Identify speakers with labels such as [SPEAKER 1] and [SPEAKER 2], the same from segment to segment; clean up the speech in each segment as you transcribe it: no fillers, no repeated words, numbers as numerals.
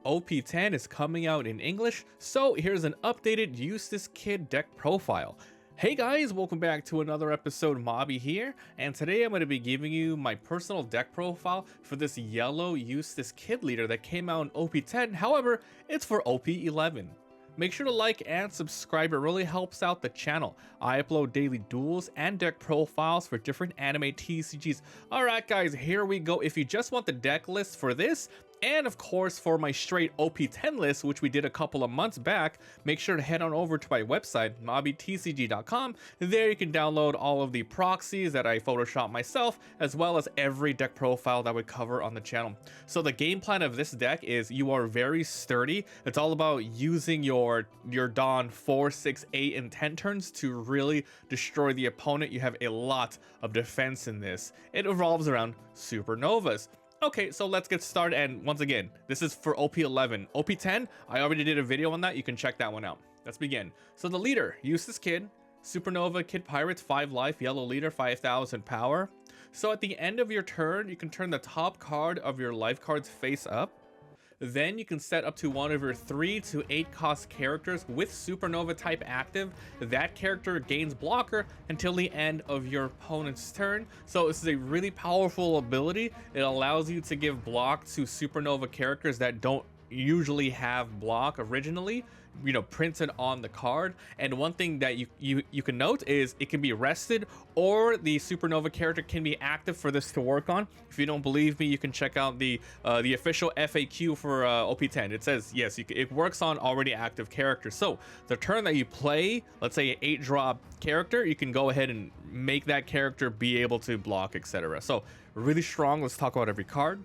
[SPEAKER 1] OP10 is coming out in English, so here's an updated Eustass Kid deck profile. Hey guys, welcome back to another episode. Mobby here, and today I'm going to be giving you my personal deck profile for this yellow Eustass Kid leader that came out in OP10, however, it's for OP11. Make sure to like and subscribe, it really helps out the channel. I upload daily duels and deck profiles for different anime TCGs. Alright guys, here we go. If you just want the deck list for this, and of course for my straight OP10 list, which we did a couple of months back, make sure to head on over to my website, mobytcg.com. There you can download all of the proxies that I photoshopped myself, as well as every deck profile that we cover on the channel. So the game plan of this deck is you are very sturdy. It's all about using your Dawn 4, 6, 8, and 10 turns to really destroy the opponent. You have a lot of defense in this. It revolves around supernovas. Okay, so let's get started, and once again, this is for OP11. OP10, I already did a video on that, you can check that one out. Let's begin. So the leader, Eustass Kid, Supernova, Kid Pirates, 5 life, yellow leader, 5000 power. So at the end of your turn, you can turn the top card of your life cards face up. Then you can set up to one of your 3 to 8 cost characters with Supernova type active. That character gains blocker until the end of your opponent's turn. So this is a really powerful ability. It allows you to give block to Supernova characters that don't usually have block originally, you know, printed on the card. And one thing that you can note is it can be rested, or the Supernova character can be active for this to work on. If you don't believe me, you can check out the official FAQ for OP10. It says yes, it works on already active characters. So the turn that you play, let's say an 8-drop character, you can go ahead and make that character be able to block, etc. So really strong. Let's talk about every card.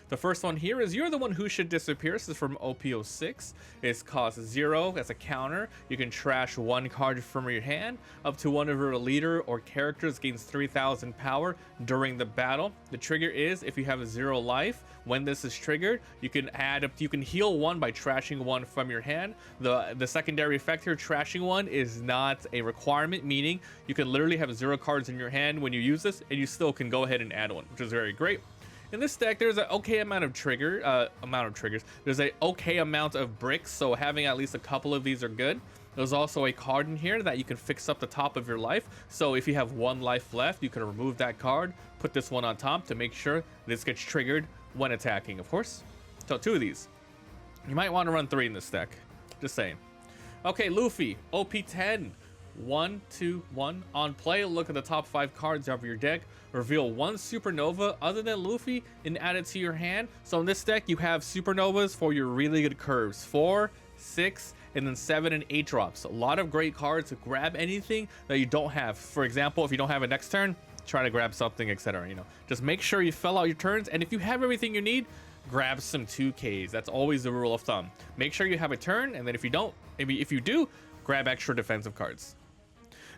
[SPEAKER 1] The first one here is You're the One Who Should Disappear. This is from OP06. It's cost 0 as a counter. You can trash 1 card from your hand. Up to one of your leader or characters gains 3000 power during the battle. The trigger is if you have a 0 life. When this is triggered, you can heal 1 by trashing 1 from your hand. The secondary effect here, trashing 1, is not a requirement, meaning you can literally have 0 cards in your hand when you use this, and you still can go ahead and add 1, which is very great. In this deck, there's an okay amount of triggers. There's an okay amount of bricks, so having at least a couple of these are good. There's also a card in here that you can fix up the top of your life. So if you have 1 life left, you can remove that card, put this one on top to make sure this gets triggered when attacking, of course. So 2 of these. You might want to run 3 in this deck. Just saying. Okay, Luffy, OP10. 1, 2, 1. On play, look at the top 5 cards of your deck. Reveal 1 Supernova other than Luffy and add it to your hand. So in this deck, you have Supernovas for your really good curves. 4, 6, and then 7 and 8 drops. A lot of great cards to grab anything that you don't have. For example, if you don't have a next turn, try to grab something, etc. You know, just make sure you fill out your turns, and if you have everything you need, grab some 2Ks. That's always the rule of thumb. Make sure you have a turn, and then if you don't, maybe if you do, grab extra defensive cards.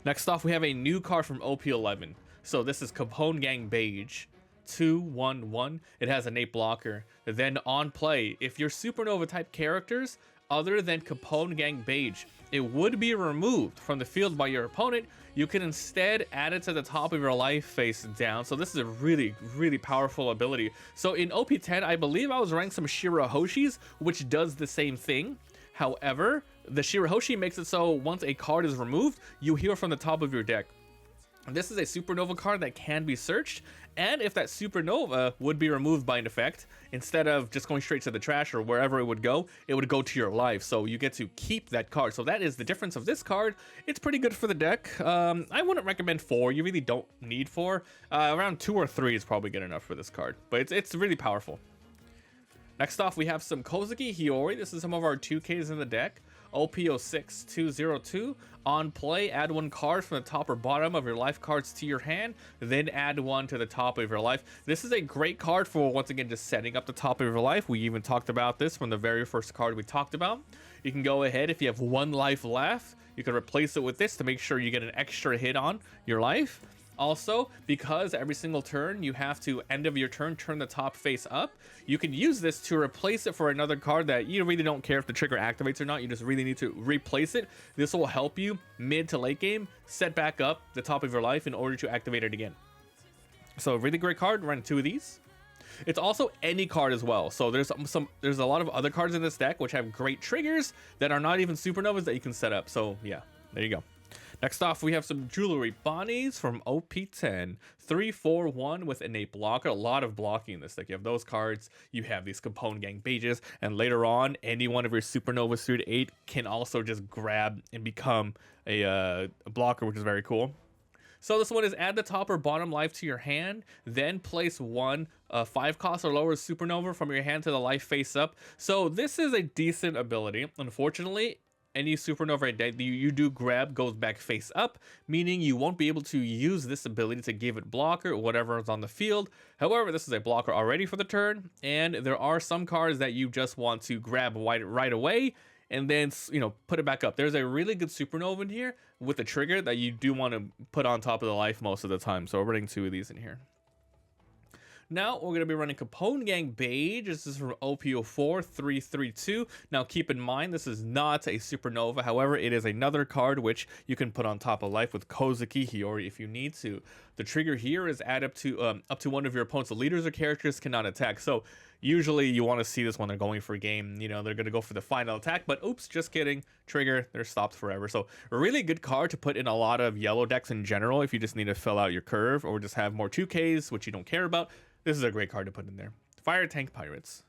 [SPEAKER 1] Next off, we have a new card from OP11. So this is Capone Gang Beige, 2/1/1. It has an 8 blocker. Then on play, if your Supernova type characters other than Capone Gang Beige, it would be removed from the field by your opponent, you can instead add it to the top of your life face down. So this is a really, really powerful ability. So in OP10, I believe I was running some Shirahoshis, which does the same thing. However, the Shirahoshi makes it so once a card is removed, you heal from the top of your deck. This is a Supernova card that can be searched, and if that Supernova would be removed by an effect, instead of just going straight to the trash or wherever it would go to your life, so you get to keep that card. So that is the difference of this card. It's pretty good for the deck. I wouldn't recommend 4, you really don't need 4. Around 2 or 3 is probably good enough for this card, but it's really powerful. Next off, we have some Kozuki Hiyori. This is some of our 2Ks in the deck. OP06 202. On play, add 1 card from the top or bottom of your life cards to your hand, then add 1 to the top of your life. This is a great card for, once again, just setting up the top of your life. We even talked about this from the very first card we talked about. You can go ahead, if you have 1 life left, you can replace it with this to make sure you get an extra hit on your life. Also, because every single turn you have to, end of your turn, turn the top face up, you can use this to replace it for another card that you really don't care if the trigger activates or not. You just really need to replace it. This will help you mid to late game set back up the top of your life in order to activate it again. So really great card. Run 2 of these. It's also any card as well. So there's a lot of other cards in this deck which have great triggers that are not even supernovas that you can set up. So yeah, there you go. Next off, we have some jewelry Bonnies from OP10 341 with innate blocker. A lot of blocking in this deck. You have those cards, you have these Capone Gang Pages, and later on, any one of your Supernova Suit 8 can also just grab and become a blocker, which is very cool. So this one is add the top or bottom life to your hand, then place one 5 cost or lower Supernova from your hand to the life face up. So this is a decent ability. Unfortunately, any Supernova that you do grab goes back face up, meaning you won't be able to use this ability to give it blocker or whatever is on the field. However, this is a blocker already for the turn, and there are some cards that you just want to grab right away and then, you know, put it back up. There's a really good Supernova in here with a trigger that you do want to put on top of the life most of the time. So we're running 2 of these in here. Now we're going to be running Capone Gang Beige. This is from OP04 332. Now keep in mind, this is not a Supernova. However, it is another card which you can put on top of life with Kozuki Hiyori if you need to. The trigger here is add up to one of your opponent's leaders or characters cannot attack. So usually you want to see this when they're going for a game. You know, they're going to go for the final attack, but oops, just kidding. Trigger, they're stopped forever. So a really good card to put in a lot of yellow decks in general if you just need to fill out your curve or just have more 2Ks, which you don't care about. This is a great card to put in there. Fire Tank Pirates.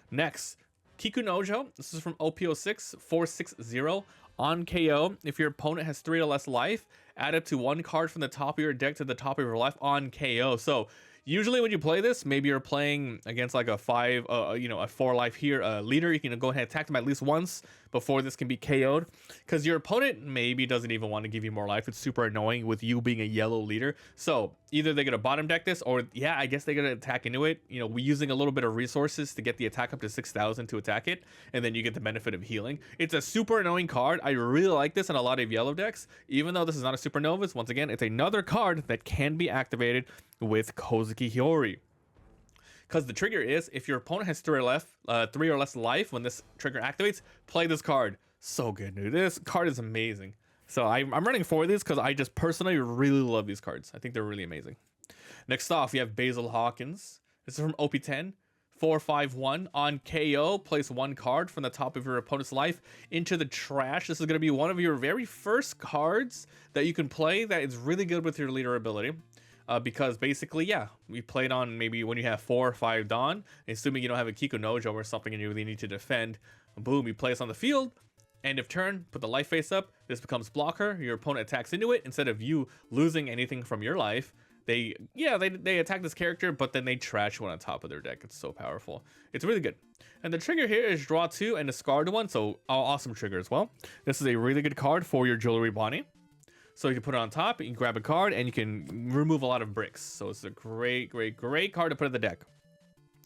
[SPEAKER 1] Next, Kikunojo. This is from OP06 460. On KO, if your opponent has 3 or less life, add up to 1 card from the top of your deck to the top of your life on KO. So usually when you play this, maybe you're playing against like a 4 life here leader. You can go ahead and attack them at least once before this can be KO'd, because your opponent maybe doesn't even want to give you more life. It's super annoying with you being a yellow leader. So either they're gonna bottom deck this, or yeah, I guess they're gonna attack into it. You know, we're using a little bit of resources to get the attack up to 6,000 to attack it, and then you get the benefit of healing. It's a super annoying card. I really like this in a lot of yellow decks, even though this is not a Supernovas. Once again, it's another card that can be activated with Kozuki Hiyori. Because the trigger is, if your opponent has 3 or less life when this trigger activates, play this card. So good, dude. This card is amazing. So I'm running 4 of these because I just personally really love these cards. I think they're really amazing. Next off, we have Basil Hawkins. This is from OP10 451. On KO, place 1 card from the top of your opponent's life into the trash. This is going to be one of your very first cards that you can play that is really good with your leader ability. Because basically, yeah, we played on maybe when you have 4 or 5 Dawn, assuming you don't have a Kikunojo or something and you really need to defend. Boom, you place on the field. End of turn, put the life face up. This becomes blocker. Your opponent attacks into it. Instead of you losing anything from your life, they attack this character, but then they trash one on top of their deck. It's so powerful. It's really good. And the trigger here is draw 2 and discard 1. So awesome trigger as well. This is a really good card for your Jewelry Bonnie. So you can put it on top, you can grab a card, and you can remove a lot of bricks. So it's a great card to put in the deck.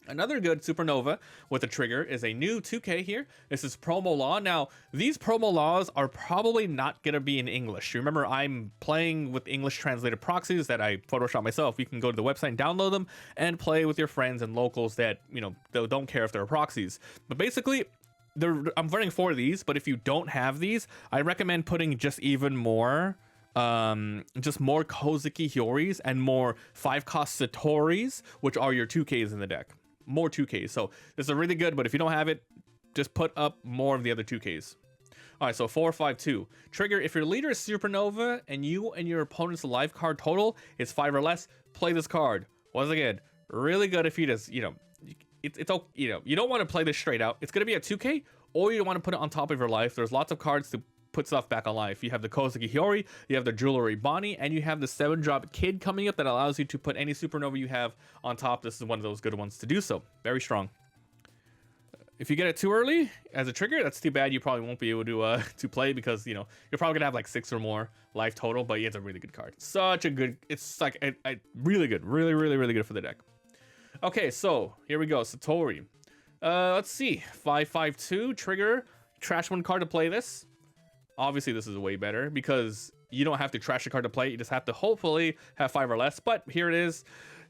[SPEAKER 1] Another good Supernova with a trigger is a new 2K here. This is Promo Law. Now, these promo laws are probably not going to be in English. Remember, I'm playing with English translated proxies that I Photoshop myself. You can go to the website and download them and play with your friends and locals that, you know, they don't care if they're proxies. But basically, I'm running 4 of these, but if you don't have these, I recommend putting just even more just more Kozuki Hyoris and more 5-cost Satoris, which are your 2Ks in the deck. More 2Ks. So this is really good, but if you don't have it, just put up more of the other 2Ks. All right, so 452. Trigger, if your leader is Supernova and you and your opponent's life card total is 5 or less, play this card. Once again, really good if you just, you know, you know, you don't want to play this straight out. It's going to be a 2K, or you want to put it on top of your life. There's lots of cards to put stuff back on life. You have the Kozuki Hiyori, you have the Jewelry Bonnie, and you have the 7-drop Kid coming up that allows you to put any Supernova you have on top. This is one of those good ones to do so. Very strong. If you get it too early as a trigger, that's too bad. You probably won't be able to play because, you know, you're probably gonna have like 6 or more life total, but yeah, it's a really good card. Such a good, it's like really good, really good for the deck. Okay, so here we go. Satori. Let's see. 552 trigger, trash 1 card to play this. Obviously, this is way better because you don't have to trash a card to play. You just have to hopefully have 5 or less. But here it is.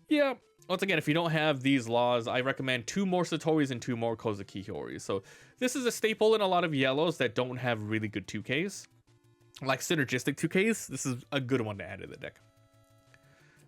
[SPEAKER 1] Yeah, once again, if you don't have these laws, I recommend 2 more Satoris and 2 more Kozuki Hyoris. So this is a staple in a lot of yellows that don't have really good 2Ks. Like synergistic 2Ks, this is a good one to add to the deck.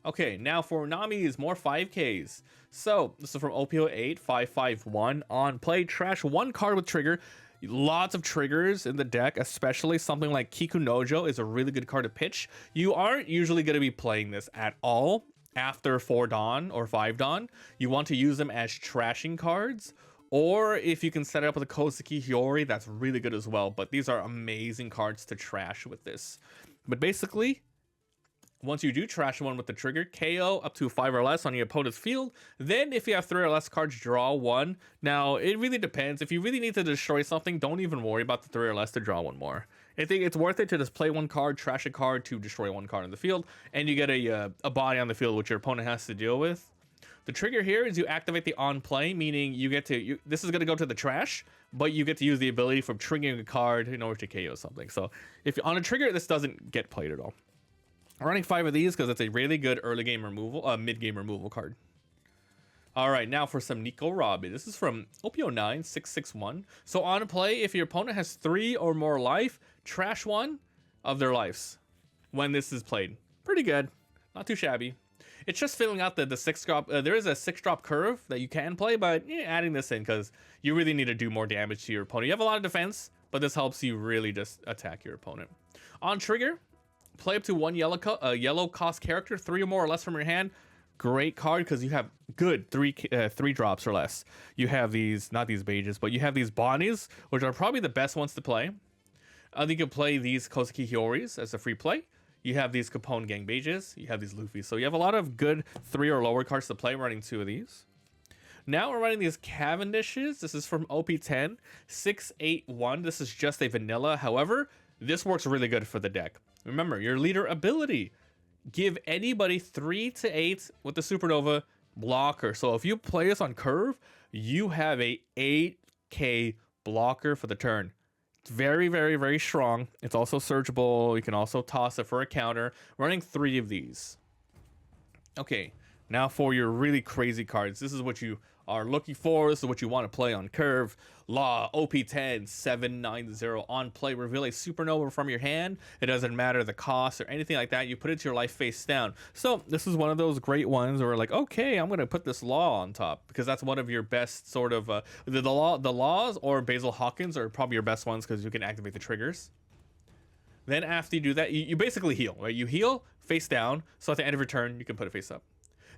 [SPEAKER 1] Okay, now for Nami's more 5Ks. So this is from OP08 551 on play. Trash one card with trigger. Lots of triggers in the deck, especially something like Kikunojo is a really good card to pitch. You aren't usually going to be playing this at all after 4 Dawn or 5 Dawn. You want to use them as trashing cards, or if you can set it up with a Kozuki Hiyori, that's really good as well. But these are amazing cards to trash with this. But basically, once you do trash one with the trigger, KO up to 5 or less on your opponent's field. Then if you have 3 or less cards, draw 1. Now, it really depends. If you really need to destroy something, don't even worry about the 3 or less to draw 1 more. I think it's worth it to just play 1 card, trash a card to destroy 1 card in the field, and you get a body on the field which your opponent has to deal with. The trigger here is you activate the on play, meaning you get to, this is going to go to the trash, but you get to use the ability from triggering a card in order to KO something. So if you're on a trigger, this doesn't get played at all. I'm running 5 of these because it's a really good early game removal, mid game removal card. All right, now for some Nico Robin. This is from OP09 661. So on play, if your opponent has 3 or more life, trash 1 of their lives when this is played. Pretty good, not too shabby. It's just filling out the 6 drop. There is a 6 drop curve that you can play, but adding this in because you really need to do more damage to your opponent. You have a lot of defense, but this helps you really just attack your opponent. On trigger, play up to 1 yellow cost character, 3 or more or less from your hand. Great card because you have good 3 drops or less. You have these, not these Beiges, but you have these Bonnies, which are probably the best ones to play. You can play these Kozuki Hyoris as a free play. You have these Capone Gang Beiges. You have these Luffy. So you have a lot of good 3 or lower cards to play, running 2 of these. Now we're running these Cavendishes. This is from OP10 681. This is just a vanilla. However, this works really good for the deck. Remember, your leader ability. Give anybody 3 to 8 with the Supernova blocker. So if you play this on curve, you have a 8k blocker for the turn. It's very, very, very strong. It's also searchable. You can also toss it for a counter. Running 3 of these. Okay, now for your really crazy cards. This is what you are looking for. This is what you want to play on curve. Law OP10 790 on play. Reveal a Supernova from your hand. It doesn't matter the cost or anything like that. You put it to your life face down. So this is one of those great ones where like, okay, I'm gonna put this Law on top because that's one of your best sort of the Laws or Basil Hawkins are probably your best ones because you can activate the triggers. Then after you do that, you basically heal, right? You heal face down, so at the end of your turn you can put it face up.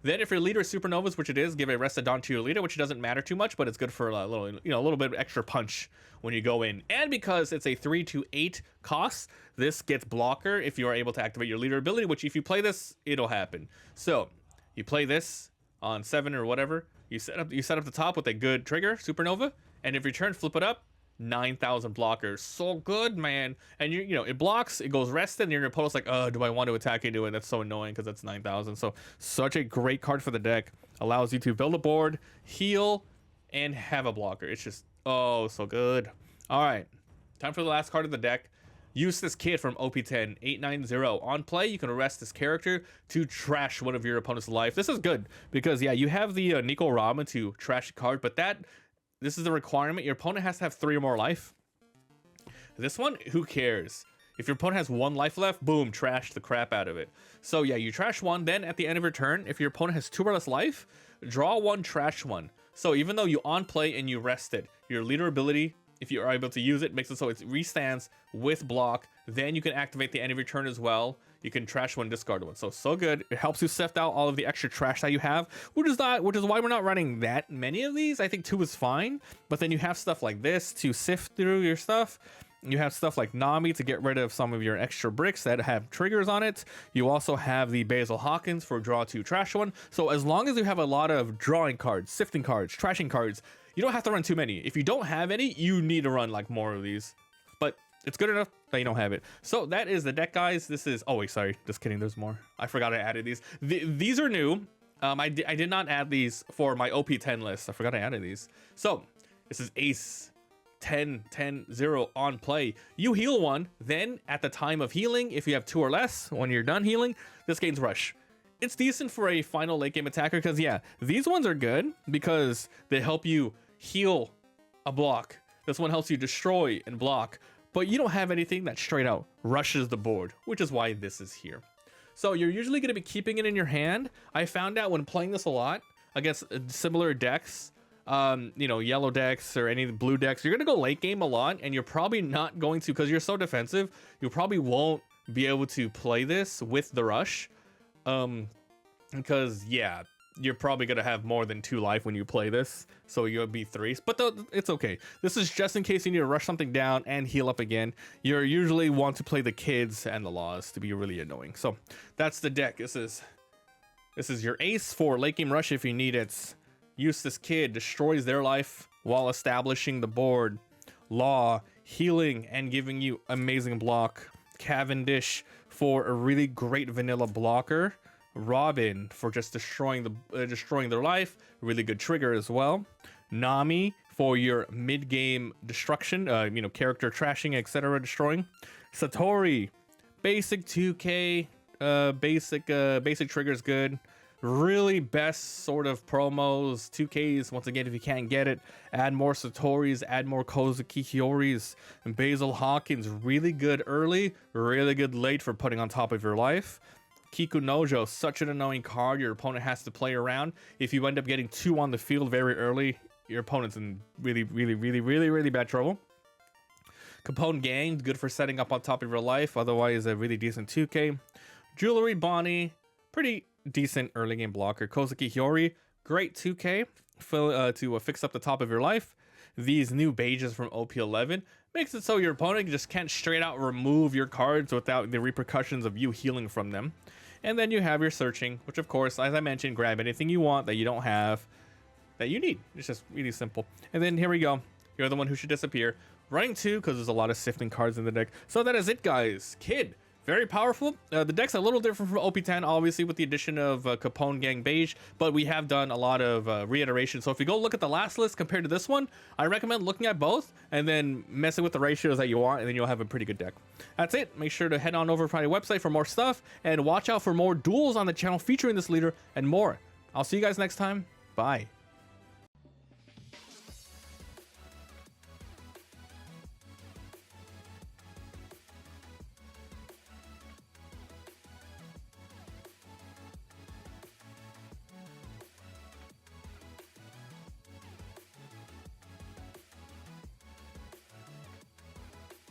[SPEAKER 1] Then if your leader is Supernovas, which it is, give a Rested Dawn to your leader, which doesn't matter too much, but it's good for a little, a little bit of extra punch when you go in. And because it's a 3 to 8 cost, this gets blocker if you are able to activate your leader ability, which if you play this, it'll happen. So you play this on 7 or whatever, you set up the top with a good trigger, Supernova, and if your turn, flip it up, 9,000 blockers. So good, man. And it blocks, it goes rested, and your opponent's like, oh, do I want to attack into it? That's so annoying because that's 9,000. So such a great card for the deck. Allows you to build a board, heal, and have a blocker. It's just, oh, so good. All right, time for the last card of the deck. Eustass Kid from OP10 890. On play, you can arrest this character to trash one of your opponent's life. This is good because, yeah, you have the Nico Robin to trash a card, but this is the requirement. Your opponent has to have 3 or more life. This one, who cares? If your opponent has 1 life left, boom, trash the crap out of it. So yeah, you trash 1. Then at the end of your turn, if your opponent has 2 or less life, draw 1, trash 1. So even though you on play and you rested, your leader ability, if you are able to use it, makes it so it restands with block. Then you can activate the end of your turn as well. You can trash 1, discard 1. So good. It helps you sift out all of the extra trash that you have, which is why we're not running that many of these. I think 2 is fine, but then you have stuff like this to sift through your stuff. You have stuff like Nami to get rid of some of your extra bricks that have triggers on it. You also have the Basil Hawkins for draw 2, trash 1. So as long as you have a lot of drawing cards, sifting cards, trashing cards, you don't have to run too many. If you don't have any, you need to run like more of these. But it's good enough that you don't have it. So that is the deck, guys. This is, oh wait, sorry, just kidding, there's more. I forgot I added these. These are new. I did not add these for my OP10 list. I forgot I added these. So this is Ace 10-10-0 on play. You heal 1, then at the time of healing, if you have 2 or less, when you're done healing, this gains rush. It's decent for a final late game attacker because, yeah, these ones are good because they help you heal a block. This one helps you destroy and block, but you don't have anything that straight out rushes the board, which is why this is here. So you're usually going to be keeping it in your hand. I found out when playing this a lot against similar decks, you know, yellow decks or any of the blue decks, you're going to go late game a lot, and you're probably not going to, because you're so defensive, you probably won't be able to play this with the rush. Because yeah, you're probably gonna have more than 2 life when you play this, so you'll be 3s, but it's okay. This is just in case you need to rush something down and heal up again. You usually want to play the kids and the laws to be really annoying. So that's the deck. This is your ace for late game rush if you need it. Eustass Kid destroys their life while establishing the board. Law, healing, and giving you amazing block. Cavendish for a really great vanilla blocker. Robin for just destroying their life, really good trigger as well. Nami for your mid-game destruction, you know, character trashing, etc., destroying. Satori, basic 2k, basic triggers good. Really best sort of promos, 2Ks, once again, if you can't get it, add more Satoris, add more Kozuki Hyoris, and Basil Hawkins, really good early, really good late for putting on top of your life. Kiku Nojo, such an annoying card your opponent has to play around. If you end up getting 2 on the field very early, your opponent's in really bad trouble. Capone Gang, good for setting up on top of your life, otherwise a really decent 2K. Jewelry Bonnie, pretty decent early game blocker. Kozuki Hiyori, great 2K to fix up the top of your life. These new beiges from OP11 makes it so your opponent just can't straight out remove your cards without the repercussions of you healing from them. And then you have your searching, which of course, as I mentioned, grab anything you want that you don't have that you need. It's just really simple. And then here we go. You're the one who should disappear. Running 2 because there's a lot of sifting cards in the deck. So that is it, guys. Kid, very powerful. The deck's a little different from OP10, obviously, with the addition of Capone Gang Beige, but we have done a lot of reiteration. So if you go look at the last list compared to this one, I recommend looking at both and then messing with the ratios that you want, and then you'll have a pretty good deck. That's it. Make sure to head on over to my website for more stuff, and watch out for more duels on the channel featuring this leader and more. I'll see you guys next time. Bye.